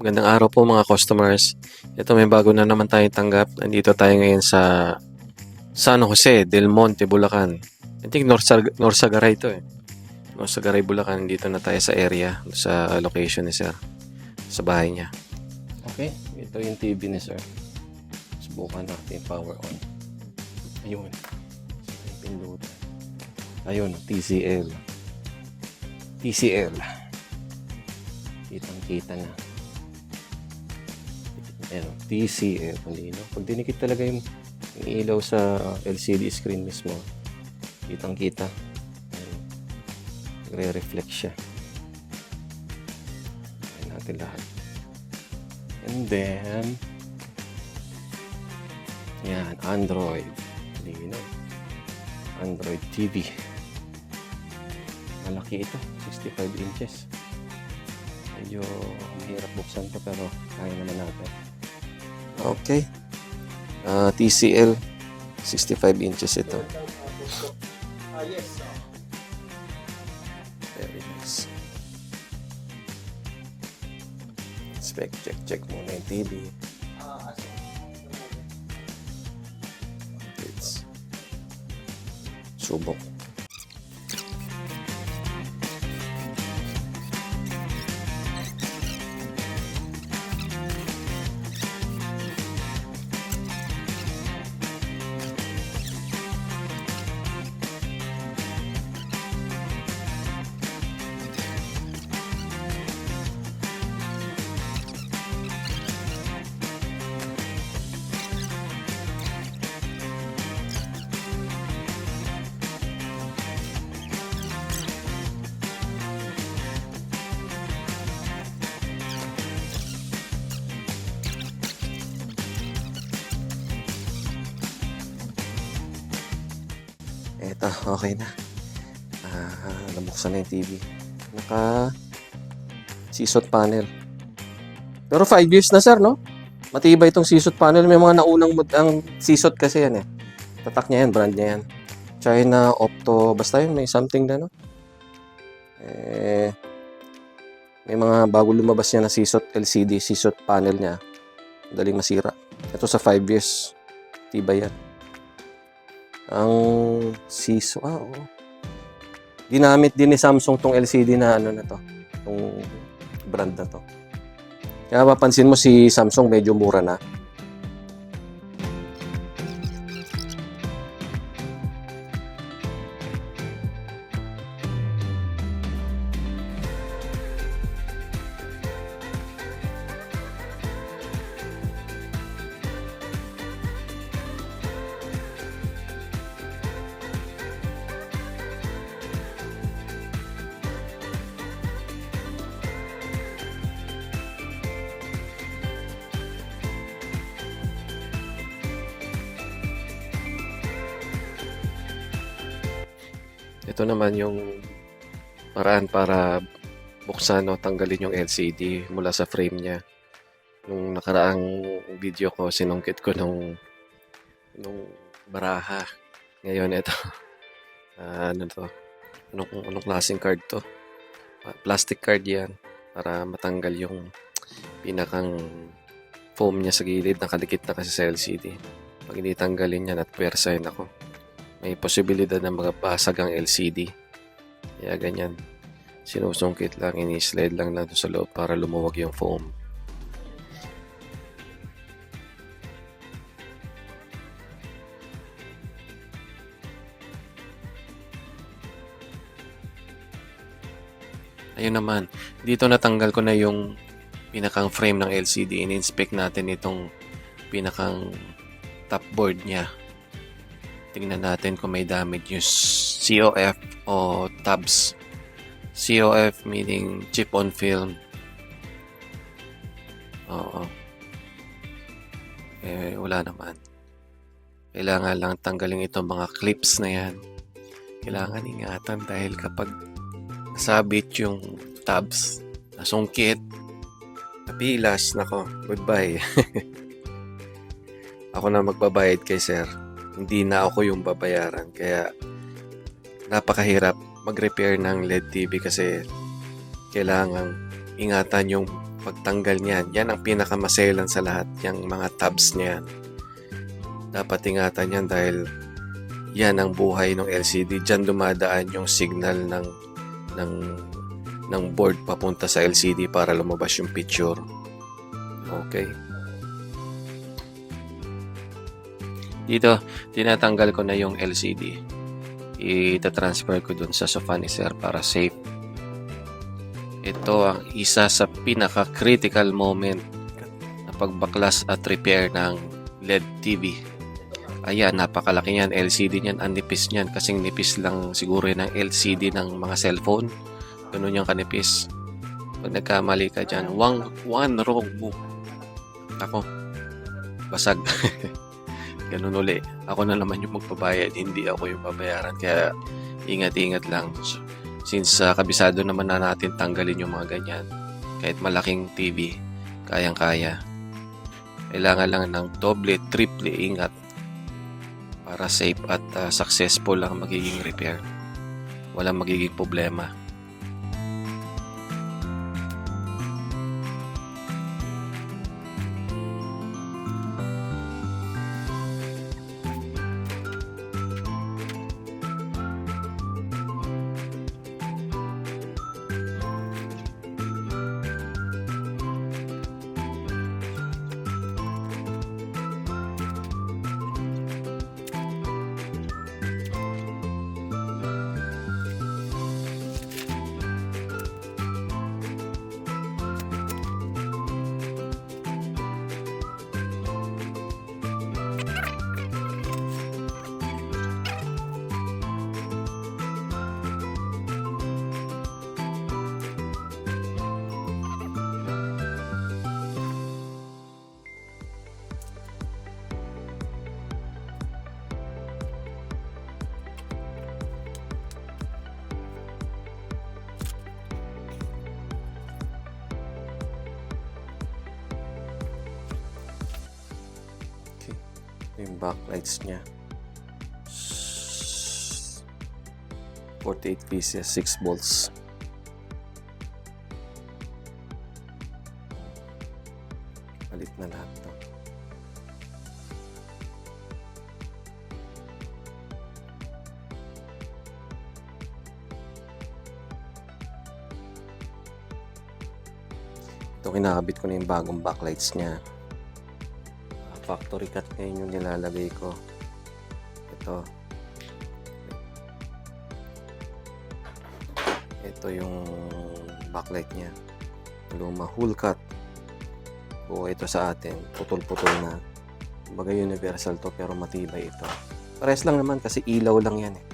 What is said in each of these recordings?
Magandang araw po mga customers. Ito may bago na naman tayong tanggap. Nandito tayo ngayon sa San Jose del Monte, Bulacan. I think Norsagaray ito eh. Norsagaray, Bulacan. Dito na tayo sa area, sa location ni sir. Sa bahay niya. Okay, ito yung TV ni sir. Subukan natin power on. Ayun. Pindutan. Ayun, TCL. TCL. Kitang-kita na. Ayan, TCL. Malino. Pag dinikit talaga yung ilaw sa LCD screen mismo, kitang-kita. Nagre-reflect siya. Ayan natin lahat. And then, yan, Android. Malino. Android TV. Malaki ito. 65 inches. Medyo mahirap buksan to pero kaya naman natin. Okay. TCL 65 inches ito. Yes. Very nice. Spec check muna yung TV. It's subok. Eto, okay na. Nabuksan na yung TV. Naka sisot panel. Pero 5 years na sir, no? Matibay itong sisot panel. May mga naunang ang sisot kasi yan eh. Tatak niya yan, brand niya yan. China, Opto, basta yun, may something na, no? May mga bago lumabas niya na sisot LCD, sisot panel niya. Daling masira. Ito sa 5 years. Tibay yan. Ang siso, oo. Ginamit din ni Samsung tong LCD na ano na to. Tong brand na to. Kaya mapansin mo si Samsung medyo mura na. Ito naman yung paraan para buksan o tanggalin yung LCD mula sa frame niya. Nung nakaraang video ko, sinungkit ko nung baraha. Ngayon, ito. Ano to? Anong klaseng card to? Plastic card yan. Para matanggal yung pinakang foam niya sa gilid. Nakadikit na kasi sa LCD. Pag hindi tanggalin yan at pwersahin ako, may posibilidad na magabasag ang LCD. Kaya ganyan. Sinusungkit lang, ini-slide lang natin sa loob para lumuwag yung foam. Ayun naman. Dito natanggal ko na yung pinakang frame ng LCD. In-inspect natin itong pinakang top board niya. Tingnan natin kung may damage yung COF o tabs. COF meaning chip on film. Oo. Wala naman. Kailangan lang tanggalin itong mga clips na yan. Kailangan ingatan dahil kapag nasabit yung tabs, nasungkit, napilas, nako, goodbye. Ako na magbabayad kay sir. Hindi na ako yung babayaran. Kaya napakahirap mag-repair ng LED TV kasi kailangan ingatan yung pagtanggal niyan, yan ang pinakamaselan sa lahat, yung mga tabs niyan. Dapat ingatan yan dahil yan ang buhay ng LCD. Diyan dumadaan yung signal ng board papunta sa LCD para lumabas yung picture. Okay. Dito, tinatanggal ko na yung LCD. Ita-transfer ko dun sa Sofanizer para safe. Ito ang isa sa pinaka-critical moment na pagbaklas at repair ng LED TV. Ayan, napakalaki niyan. LCD niyan, ang nipis niyan. Kasing nipis lang siguro ng LCD ng mga cellphone. Ganun yung kanipis. Pag nagkamali ka dyan, one wrong move. Ako, basag. Ganun uli. Ako na naman yung magbabayad, hindi ako yung babayaran. Kaya ingat-ingat lang. Since kabisado naman na natin tanggalin yung mga ganyan, kahit malaking TV, kayang-kaya. Kailangan lang ng doble, triple ingat para safe at successful ang magiging repair. Walang magiging problema. Yung backlights niya, 48 pieces, 6 bolts. Palit na lahat to. Ito, kinakabit ko na yung bagong backlights niya. Factory cut ngayon yung nilalagay ko. Ito yung backlight niya, luma, hull cut. Buo ito sa atin, putol-putol na. Kumbaga universal to pero matibay ito. Parehas lang naman kasi ilaw lang yan eh.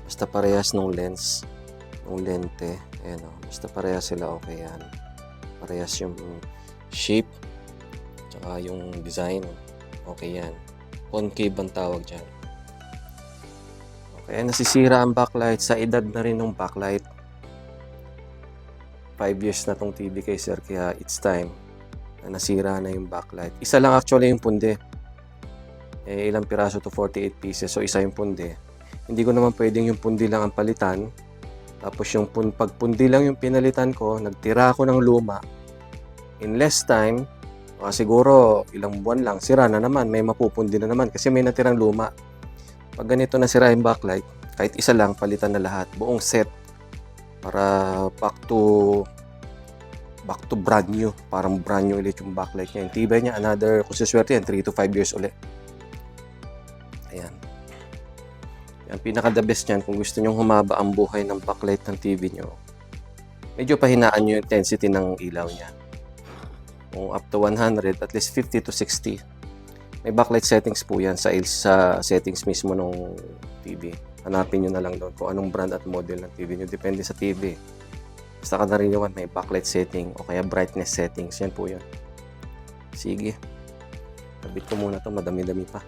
Basta parehas nung lens, nung lente, ayan o, basta parehas sila, okay yan. Parehas yung shape tsaka yung design, okay yan. Concave ang tawag dyan. Okay, nasisira ang backlight. Sa edad na rin ng backlight, 5 years na tong TV kay sir, kaya it's time na nasira na yung backlight. Isa lang actually yung pundi. Ilang piraso to, 48 pieces, so isa yung pundi. Hindi ko naman pwedeng yung pundi lang ang palitan. Tapos yung pagpundi lang yung pinalitan ko, nagtira ako ng luma. In less time, siguro ilang buwan lang, sira na naman, may mapupundi na naman kasi may natirang luma. Pag ganito na sira yung backlight, kahit isa lang, palitan na lahat, buong set, para back to brand new. Parang brand new ulit yung backlight niya. Yung tibay niya, another, kung suswerte yan, 3 to 5 years ulit. Ayan. Yan, pinaka-the best niyan kung gusto nyong humaba ang buhay ng backlight ng TV nyo. Medyo pahinaan nyo yung intensity ng ilaw niya. Kung up to 100, at least 50 to 60. May backlight settings po yan sa settings mismo ng TV. Hanapin nyo na lang doon kung anong brand at model ng TV nyo. Depende sa TV. Basta ka na rin yung may backlight setting o kaya brightness settings. Yan po yun. Sige. Kabit ko muna to, madami-dami pa.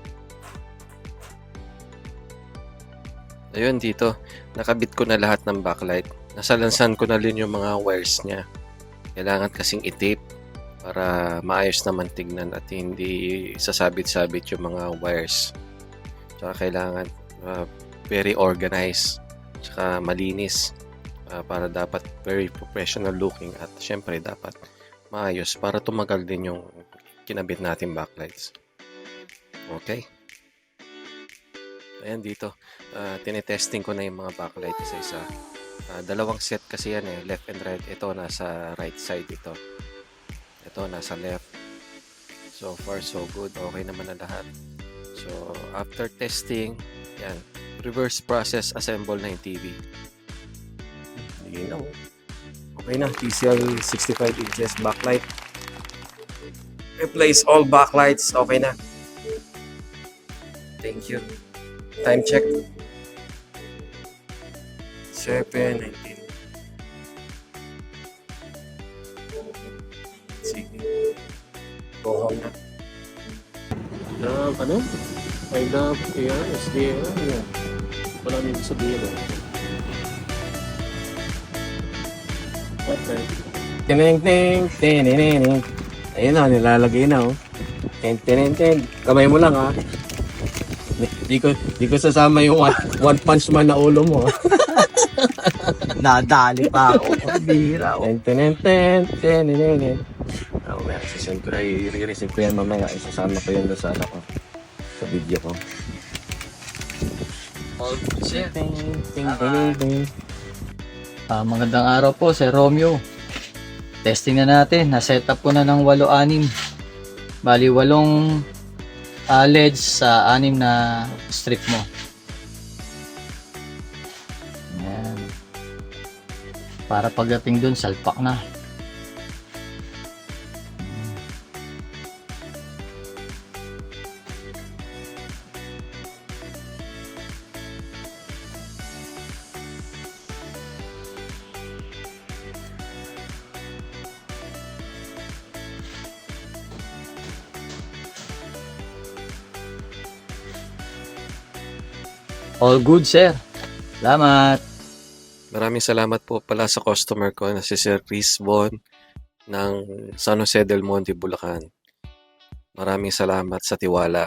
Ayun, dito. Nakabit ko na lahat ng backlight. Nasalansan ko na rin yung mga wires niya. Kailangan kasing i-tape para maayos naman tignan at hindi sasabit-sabit yung mga wires. Tsaka kailangan very organized tsaka malinis para dapat very professional looking at syempre dapat maayos para tumagal din yung kinabit natin backlights. Okay. Ayan dito. Tinetesting ko na yung mga backlight isa-isa. Dalawang set kasi yan eh, left and right. Ito nasa right side ito. Ito nasa left. So far so good. Okay naman na lahat. So after testing, yan. Reverse process assemble na yung TV. Linaw. Okay na. TCL 65 inches backlight. Replace all backlights. Okay na. Thank you. Time check. 7:19. Sige. Go home na. Ano? I love air, SDR. Ano? Wala nang sabihin. Okay. Tineng. Ayun na, nilalagay na oh. Ten. Kamay mo lang ha. Di ko sasama yung one punch man na ulo mo. Nadali pa ako. Bihira ako. Ten. Mamaya, isasend ko. I-receive ko yan mamaya. Isasama ko yan doon sa ko. Sa video ko. All good, sir. Ting. Magandang araw po, Sir Romeo. Testing na natin. Na-setup ko na ng 8-6. Bali, 8 LEDs sa 6 na strip mo. Ayan. Para pagdating dun, salpak na. All good, sir. Salamat. Maraming salamat po pala sa customer ko na si Sir Chris Von ng San Jose del Monte, Bulacan. Maraming salamat sa tiwala.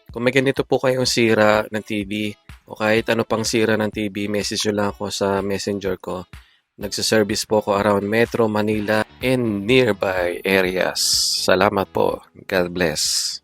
Kung may ganito po kayong sira ng TV o kahit ano pang sira ng TV, message nyo lang ako sa messenger ko. Nagsaservice po ako around Metro Manila and nearby areas. Salamat po. God bless.